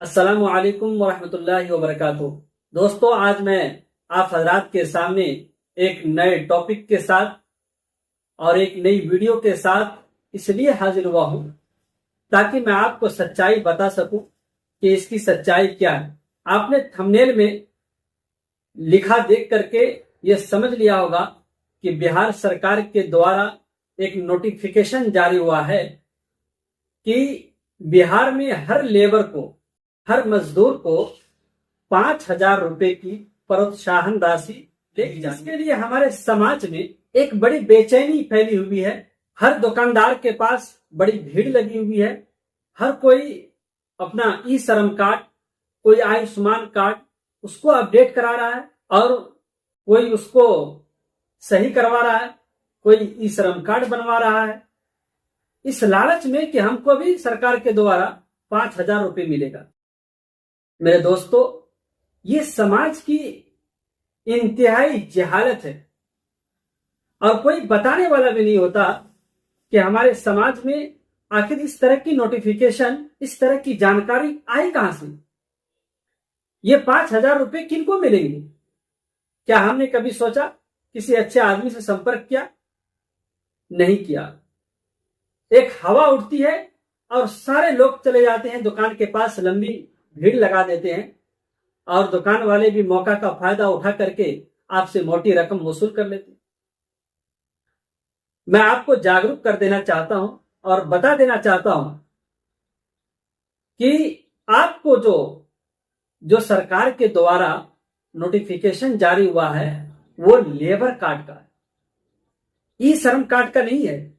अस्सलामु अलैकुम वरहमतुल्लाहि वबरकातुहू। दोस्तों, आज मैं आप हजरात के सामने एक नए टॉपिक के साथ और एक नई वीडियो के साथ इसलिए हाजिर हुआ हूं ताकि मैं आपको सच्चाई बता सकूं कि इसकी सच्चाई क्या है। आपने थंबनेल में लिखा देख करके ये समझ लिया होगा कि बिहार सरकार के द्वारा एक नोटिफिकेशन जारी हुआ है कि बिहार में हर लेबर को, हर मजदूर को 5,000 रुपए की प्रोत्साहन राशि देगी जाएगी। इसके लिए हमारे समाज में एक बड़ी बेचैनी फैली हुई है। हर दुकानदार के पास बड़ी भीड़ लगी हुई है। हर कोई अपना ई श्रम कार्ड, कोई आयुष्मान कार्ड उसको अपडेट करा रहा है और कोई उसको सही करवा रहा है, कोई ई श्रम कार्ड बनवा रहा है इस लालच में कि हमको भी सरकार के द्वारा 5,000 रुपए मिलेगा। मेरे दोस्तों, ये समाज की इंतहाई जहालत है और कोई बताने वाला भी नहीं होता कि हमारे समाज में आखिर इस तरह की नोटिफिकेशन, इस तरह की जानकारी आई कहां से। ये 5,000 रुपए किनको मिलेंगे? क्या हमने कभी सोचा? किसी अच्छे आदमी से संपर्क किया? नहीं किया। एक हवा उठती है और सारे लोग चले जाते हैं दुकान के पास, लंबी भीड़ लगा देते हैं और दुकान वाले भी मौका का फायदा उठा करके आपसे मोटी रकम वसूल कर लेते हैं। मैं आपको जागरूक कर देना चाहता हूं और बता देना चाहता हूं कि आपको जो सरकार के द्वारा नोटिफिकेशन जारी हुआ है वो लेबर कार्ड का है, ई श्रम कार्ड का नहीं है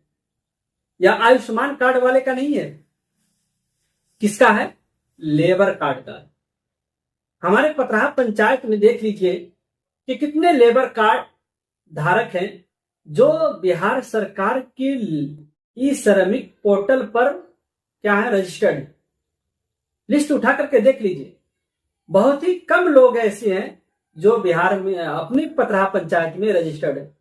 या आयुष्मान कार्ड वाले का नहीं है। किसका है? लेबर कार्ड का है। हमारे पतराहा पंचायत में देख लीजिए कि कितने लेबर कार्ड धारक हैं जो बिहार सरकार की ई श्रमिक पोर्टल पर क्या है, रजिस्टर्ड। लिस्ट उठा करके देख लीजिए। बहुत ही कम लोग ऐसे हैं जो बिहार में अपनी पतराहा पंचायत में रजिस्टर्ड है।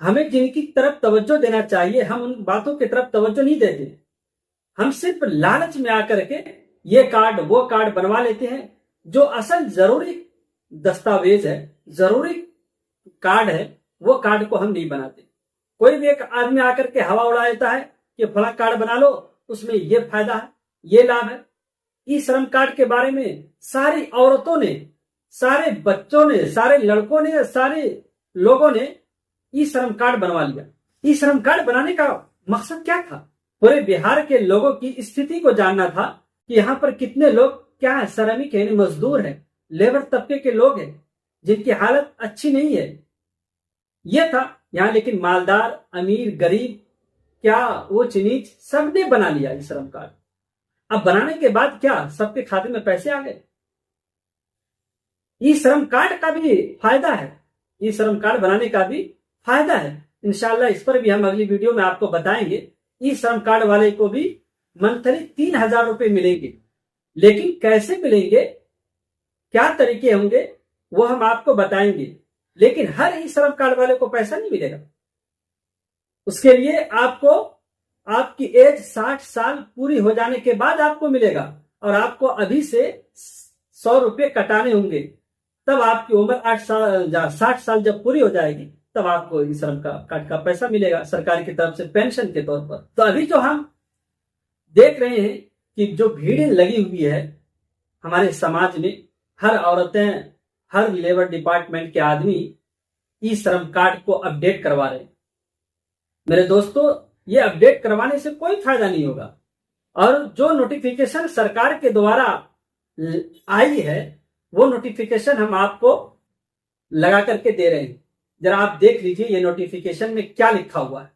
हमें जिनकी तरफ तवज्जो देना चाहिए, हम उन बातों की तरफ तवज्जो नहीं देते। हम सिर्फ लालच में आकर के ये कार्ड वो कार्ड बनवा लेते हैं। जो असल जरूरी दस्तावेज है, जरूरी कार्ड है, वो कार्ड को हम नहीं बनाते। कोई भी एक आदमी आकर के हवा उड़ा देता है कि फला कार्ड बना लो, उसमें ये फायदा है, ये लाभ है। ई श्रम कार्ड के बारे में सारी औरतों ने, सारे बच्चों ने, सारे लड़कों ने, सारे लोगों ने ई श्रम कार्ड बनवा लिया। ई श्रम कार्ड बनाने का मकसद क्या था? पूरे बिहार के लोगों की स्थिति को जानना था कि यहाँ पर कितने लोग क्या है, श्रमिक है, मजदूर है, लेबर तबके के लोग हैं जिनकी हालत अच्छी नहीं है। यह था यहाँ। लेकिन मालदार, अमीर, गरीब, क्या ऊंच नीच, सबने बना लिया ई श्रम कार्ड। अब बनाने के बाद क्या सबके खाते में पैसे आ गए? ई श्रम कार्ड का भी फायदा है, ई श्रम कार्ड बनाने का भी फायदा है। इंशाल्लाह इस पर भी हम अगली वीडियो में आपको बताएंगे। ई श्रम कार्ड वाले को भी मंथली 3,000 रुपए मिलेंगे। लेकिन कैसे मिलेंगे, क्या तरीके होंगे, वो हम आपको बताएंगे। लेकिन हर ई श्रम कार्ड वाले को पैसा नहीं मिलेगा। उसके लिए आपको आपकी एज 60 साल पूरी हो जाने के बाद आपको मिलेगा और आपको अभी से 100 रुपए कटाने होंगे। तब आपकी उम्र 60 साल जब पूरी हो जाएगी तब आपको ई श्रम कार्ड का पैसा मिलेगा सरकार की तरफ से पेंशन के तौर पर। तो अभी जो हम देख रहे हैं कि जो भीड़ लगी हुई है हमारे समाज में, हर औरतें, हर लेबर डिपार्टमेंट के आदमी ई श्रम कार्ड को अपडेट करवा रहे हैं। मेरे दोस्तों, ये अपडेट करवाने से कोई फायदा नहीं होगा। और जो नोटिफिकेशन सरकार के द्वारा आई है वो नोटिफिकेशन हम आपको लगा करके दे रहे हैं। जरा आप देख लीजिए ये नोटिफिकेशन में क्या लिखा हुआ है।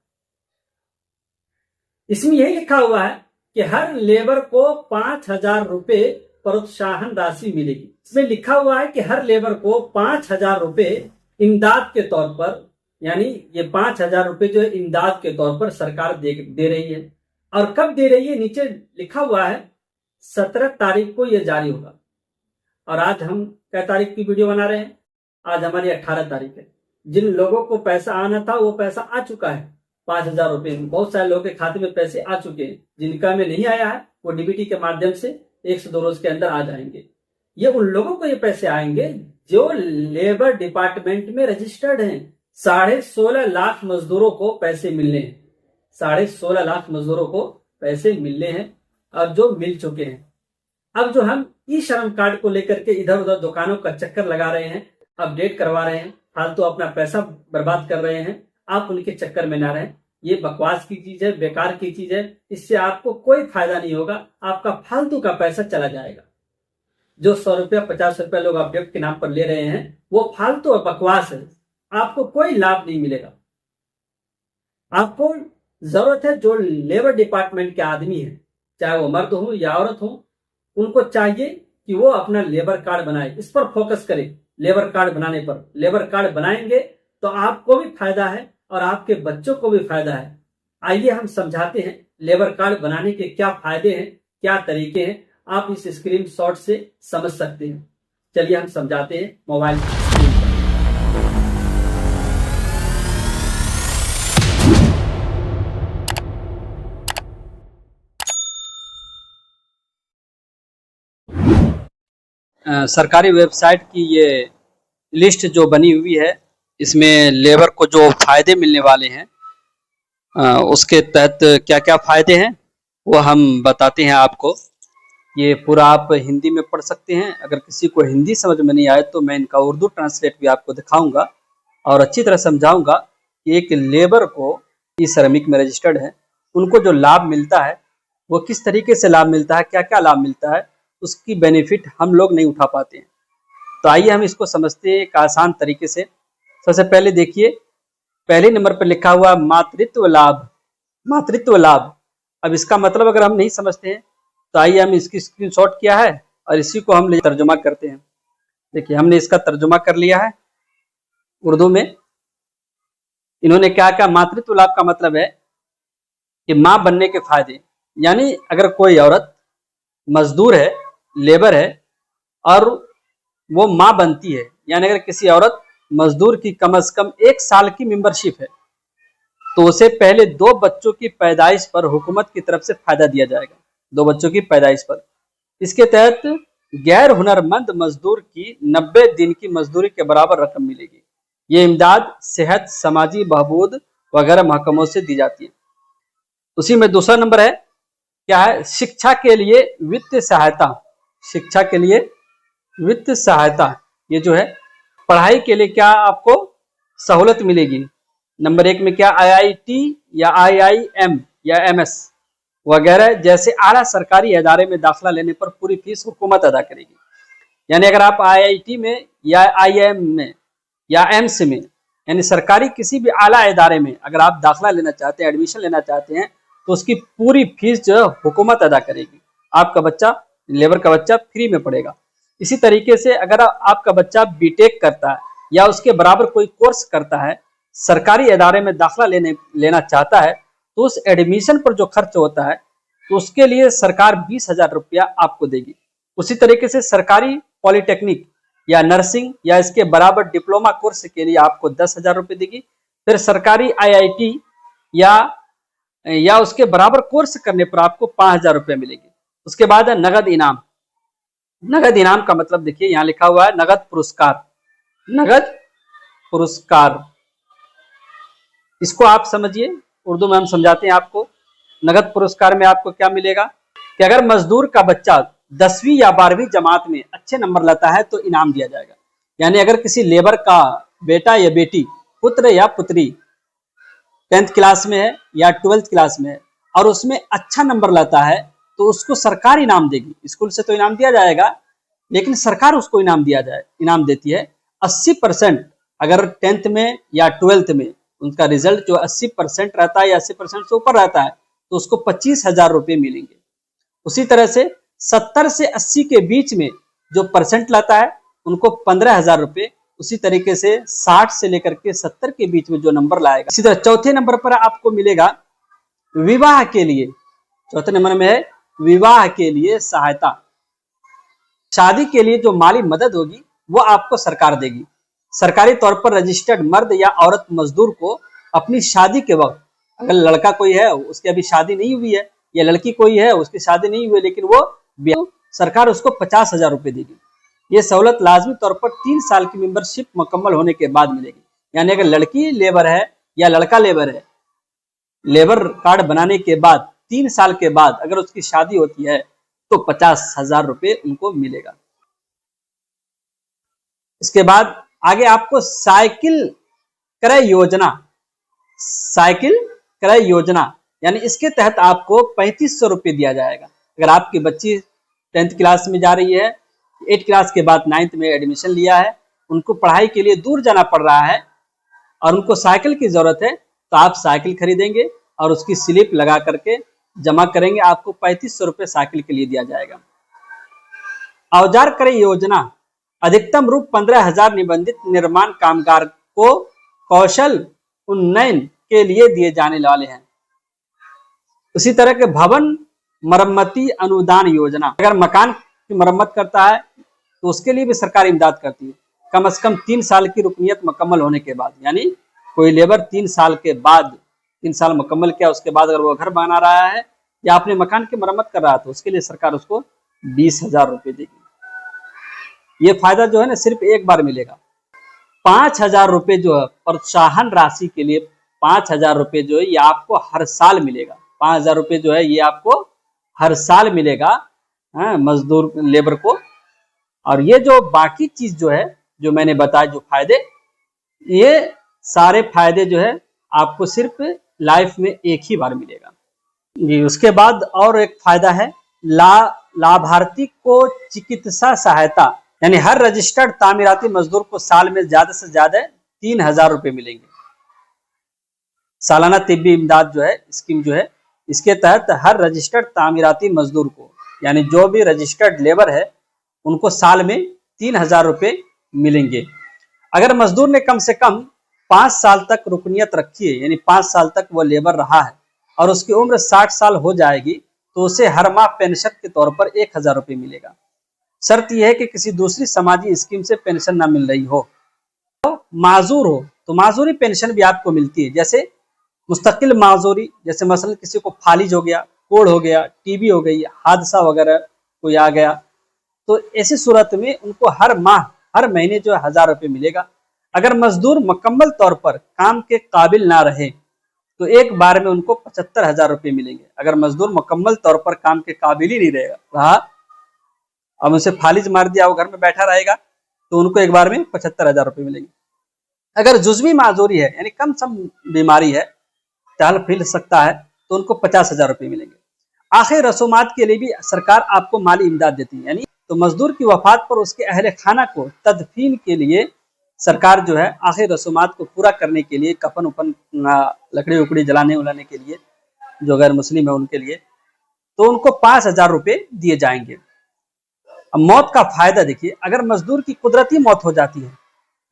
इसमें यही लिखा हुआ है कि हर लेबर को 5,000 रुपए प्रोत्साहन राशि मिलेगी। इसमें लिखा हुआ है कि हर लेबर को 5,000 रुपए इमदाद के तौर पर, यानी ये 5,000 रुपए जो इमदाद के तौर पर सरकार दे रही है। और कब दे रही है, नीचे लिखा हुआ है 17 तारीख को ये जारी होगा। और आज हम क्या तारीख की वीडियो बना रहे हैं? आज हमारी 18 तारीख है। जिन लोगों को पैसा आना था वो पैसा आ चुका है। 5,000 रुपए बहुत सारे लोगों के खाते में पैसे आ चुके हैं। जिनका में नहीं आया है वो डीबीटी के माध्यम से 1 से 2 रोज के अंदर आ जाएंगे। ये उन लोगों को ये पैसे आएंगे जो लेबर डिपार्टमेंट में रजिस्टर्ड हैं। 16.5 लाख मजदूरों को पैसे मिलने हैं, 16.5 लाख मजदूरों को पैसे मिलने हैं और जो मिल चुके हैं। अब जो हम ई श्रम कार्ड को लेकर के इधर उधर दुकानों का चक्कर लगा रहे हैं, अपडेट करवा रहे हैं, फालतू अपना पैसा बर्बाद कर रहे हैं, आप उनके चक्कर में ना रहें। ये बकवास की चीज है, बेकार की चीज है, इससे आपको कोई फायदा नहीं होगा, आपका फालतू का पैसा चला जाएगा। जो 100 रुपया 50 रुपया लोग अपडेट के नाम पर ले रहे हैं वो फालतू और बकवास है, आपको कोई लाभ नहीं मिलेगा। आपको जरूरत है जो लेबर डिपार्टमेंट के आदमी है, चाहे वो मर्द हो या औरत हो, उनको चाहिए कि वो अपना लेबर कार्ड बनाए, इस पर फोकस करें। लेबर कार्ड बनाने पर, लेबर कार्ड बनाएंगे तो आपको भी फायदा है और आपके बच्चों को भी फायदा है। आइए हम समझाते हैं लेबर कार्ड बनाने के क्या फायदे हैं, क्या तरीके हैं, आप इस स्क्रीनशॉट से समझ सकते हैं। चलिए हम समझाते हैं मोबाइल स्क्रीन पर। सरकारी वेबसाइट की ये लिस्ट जो बनी हुई है, इसमें लेबर को जो फायदे मिलने वाले हैं उसके तहत क्या क्या फायदे हैं वो हम बताते हैं आपको। ये पूरा आप हिंदी में पढ़ सकते हैं। अगर किसी को हिंदी समझ में नहीं आए तो मैं इनका उर्दू ट्रांसलेट भी आपको दिखाऊंगा और अच्छी तरह समझाऊंगा कि एक लेबर को ई श्रमिक में रजिस्टर्ड है, उनको जो लाभ मिलता है वो किस तरीके से लाभ मिलता है, क्या क्या लाभ मिलता है, उसकी बेनिफिट हम लोग नहीं उठा पाते हैं। तो आइए हम इसको समझते हैं एक आसान तरीके से। सबसे पहले देखिए, पहले नंबर पर लिखा हुआ मातृत्व लाभ। मातृत्व लाभ, अब इसका मतलब अगर हम नहीं समझते हैं तो आइए हम इसकी स्क्रीनशॉट किया है और इसी को हम तर्जुमा करते हैं। देखिए हमने इसका तर्जुमा कर लिया है उर्दू में। इन्होंने क्या कहा, मातृत्व लाभ का मतलब है कि मां बनने के फायदे, यानी अगर कोई औरत मजदूर है, लेबर है और वो मां बनती है, यानी अगर किसी औरत मजदूर की कम से कम 1 साल की मेंबरशिप है तो उसे पहले 2 बच्चों की पैदाइश पर हुकूमत की तरफ से फायदा दिया जाएगा, 2 बच्चों की पैदाइश पर। इसके तहत गैर हुनरमंद मजदूर की 90 दिन की मजदूरी के बराबर रकम मिलेगी। ये इमदाद सेहत, समाजी बहबूद वगैरह महकमों से दी जाती है। उसी में दूसरा नंबर है, क्या है, शिक्षा के लिए वित्तीय सहायता। शिक्षा के लिए वित्तीय सहायता, ये जो है पढ़ाई के लिए क्या आपको सहूलत मिलेगी। नंबर 1 में क्या, IIT या IIM या MS वगैरह जैसे आला सरकारी इदारे में दाखिला लेने पर पूरी फीस हुकूमत अदा करेगी। यानी अगर आप IIT में या IIM में या एम्स में, यानी सरकारी किसी भी आला इदारे में अगर आप दाखिला लेना चाहते हैं, एडमिशन लेना चाहते हैं, तो उसकी पूरी फीस जो हुकूमत अदा करेगी। आपका बच्चा, लेबर का बच्चा फ्री में पढ़ेगा। इसी तरीके से अगर आपका बच्चा बीटेक करता है या उसके बराबर कोई कोर्स करता है, सरकारी इदारे में दाखिला लेना चाहता है, तो उस एडमिशन पर जो खर्च होता है तो उसके लिए सरकार 20,000 रुपया आपको देगी। उसी तरीके से सरकारी पॉलिटेक्निक या नर्सिंग या इसके बराबर डिप्लोमा कोर्स के लिए आपको 10,000 रुपये देगी। फिर सरकारी IIT या उसके बराबर कोर्स करने पर आपको 5,000 रुपये मिलेगी। उसके बाद है नगद इनाम। नगद इनाम का मतलब देखिए, यहाँ लिखा हुआ है नगद पुरस्कार। नगद पुरस्कार, इसको आप समझिए, उर्दू में हम समझाते हैं आपको। नगद पुरस्कार में आपको क्या मिलेगा कि अगर मजदूर का बच्चा 10वीं या 12वीं जमात में अच्छे नंबर लाता है तो इनाम दिया जाएगा। यानी अगर किसी लेबर का बेटा या बेटी, पुत्र या पुत्री 10th क्लास में है या 12th क्लास में है और उसमें अच्छा नंबर लाता है तो उसको सरकार इनाम देगी। स्कूल से तो इनाम दिया जाएगा, लेकिन सरकार उसको इनाम देती है 80%। अगर 10th में या 12th में उनका रिजल्ट जो 80% रहता है या 80% से ऊपर रहता है तो उसको 25,000 रुपये मिलेंगे। उसी तरह से 70 से 80 के बीच में जो परसेंट लाता है उनको 15,000 रुपये। उसी तरीके से 60 से लेकर के 70 के बीच में जो नंबर लाएगा। इसी तरह चौथे नंबर पर आपको मिलेगा विवाह के लिए। चौथे नंबर में है विवाह के लिए सहायता। शादी के लिए जो माली मदद होगी वो आपको सरकार देगी। सरकारी तौर पर रजिस्टर्ड मर्द या औरत मजदूर को अपनी शादी के वक्त, अगर लड़का कोई है उसकी अभी शादी नहीं हुई है या लड़की कोई है उसकी शादी नहीं हुई है लेकिन वो सरकार उसको 50,000 रुपये देगी। ये सहूलत लाजमी तौर पर 3 साल की मेंबरशिप मुकम्मल होने के बाद मिलेगी। यानी अगर लड़की लेबर है या लड़का लेबर है, लेबर कार्ड बनाने के बाद 3 साल के बाद अगर उसकी शादी होती है तो 50,000 रुपये उनको मिलेगा। इसके बाद आगे आपको साइकिल क्रय योजना यानी इसके तहत आपको 3500 रुपये दिया जाएगा। अगर आपकी बच्ची 10th क्लास में जा रही है, 8th क्लास के बाद 9th में एडमिशन लिया है, उनको पढ़ाई के लिए दूर जाना पड़ रहा है और उनको साइकिल की जरूरत है, तो आप साइकिल खरीदेंगे और उसकी स्लिप लगा करके जमा करेंगे, आपको 3500 रुपये साइकिल के लिए दिया जाएगा। औजार क्रय योजना अधिकतम रूप 15,000 निबंधित निर्माण कामगार को कौशल उन्नयन के लिए दिए जाने वाले हैं। उसी तरह के भवन मरम्मती अनुदान योजना, अगर मकान की मरम्मत करता है तो उसके लिए भी सरकार इमदाद करती है, कम से कम 3 साल की रुकनियत मुकम्मल होने के बाद। यानी कोई लेबर 3 साल के बाद, 3 साल मुकम्मल किया उसके बाद अगर वो घर बना रहा है या अपने मकान की मरम्मत कर रहा है तो उसके लिए सरकार उसको 20,000 रुपये देगी। ये फायदा जो है ना सिर्फ एक बार मिलेगा। 5,000 रुपये जो है प्रोत्साहन राशि के लिए, 5,000 रुपये जो है ये आपको हर साल मिलेगा। 5,000 रुपये जो है ये आपको हर साल मिलेगा मजदूर लेबर को। और ये जो बाकी चीज जो है जो मैंने बताया जो फायदे, ये सारे फायदे जो है आपको सिर्फ लाइफ में एक ही बार मिलेगा जी। उसके बाद और एक फायदा है लाभार्थी को चिकित्सा सहायता, यानी हर रजिस्टर्ड तामीराती मजदूर को साल में ज्यादा से ज्यादा 3,000 रुपये मिलेंगे। सालाना तिब्बी इमदाद जो है स्कीम जो है, इसके तहत हर रजिस्टर्ड तामीराती मजदूर को, यानी जो भी रजिस्टर्ड लेबर है उनको साल में 3,000 रुपये मिलेंगे। अगर मजदूर ने कम से कम 5 साल तक रुकनियत रखी है, यानी 5 साल तक वो लेबर रहा है और उसकी उम्र 60 साल हो जाएगी तो उसे हर माह पेंशन के तौर पर 1,000 रुपये मिलेगा। शर्त यह है कि किसी दूसरी समाजी स्कीम से पेंशन ना मिल रही हो। माजूर हो तो माजूरी पेंशन भी आपको मिलती है, जैसे मुस्तकिल माजूरी, जैसे मसलन किसी को फालिज हो गया, कोढ़ हो गया, टीबी हो गई, हादसा वगैरह कोई आ गया, तो ऐसी सूरत में उनको हर माह हर महीने जो 1,000 रुपये मिलेगा। अगर मजदूर मुकम्मल तौर पर काम के काबिल ना रहे तो एक बार में उनको 75,000 रुपये मिलेंगे। अगर मजदूर मुकम्मल तौर पर काम के काबिल ही नहीं रहा, अब उसे फालिज मार दिया, वो घर में बैठा रहेगा, तो उनको एक बार में 75,000 रुपये मिलेंगे। अगर जुज़वी माजूरी है, यानी कम सम बीमारी है, टहल फिर सकता है, तो उनको 50,000 रुपये मिलेंगे। आखिर रसूमात के लिए भी सरकार आपको माली इमदाद देती है, यानी तो मजदूर की वफात पर उसके अहले खाना को तदफीन के लिए सरकार जो है आखिर रसूमात को पूरा करने के लिए, कफन उपन लकड़ी उकड़ी जलाने उलाने के लिए, जो गैर मुस्लिम है उनके लिए, तो उनको 5,000 रुपये दिए जाएंगे। अब मौत का फायदा देखिए, अगर मजदूर की कुदरती मौत हो जाती है,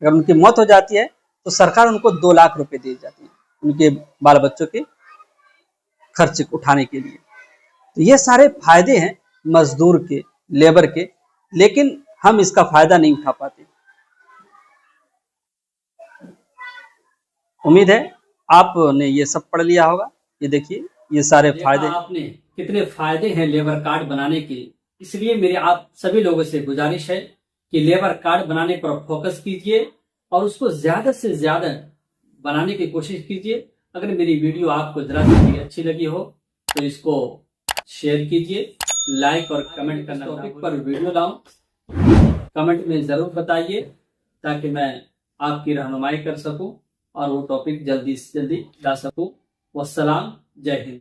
अगर उनकी मौत हो जाती है तो सरकार उनको 2 लाख रुपए दी जाती है उनके बाल बच्चों के खर्च उठाने के लिए। तो ये सारे फायदे हैं मजदूर के, लेबर के, लेकिन हम इसका फायदा नहीं उठा पाते। उम्मीद है आपने ये सब पढ़ लिया होगा। ये देखिए ये सारे फायदे, आपने कितने फायदे हैं लेबर कार्ड बनाने के। इसलिए मेरी आप सभी लोगों से गुजारिश है कि लेबर कार्ड बनाने पर फोकस कीजिए और उसको ज्यादा से ज्यादा बनाने की कोशिश कीजिए। अगर मेरी वीडियो आपको जरा सी अच्छी लगी हो तो इसको शेयर कीजिए, लाइक और कमेंट करना। टॉपिक पर वीडियो लाऊं कमेंट में जरूर बताइए ताकि मैं आपकी रहनुमाई कर सकूं और वो टॉपिक जल्दी से जल्दी ला सकूं। वस्सलाम, जय हिंद।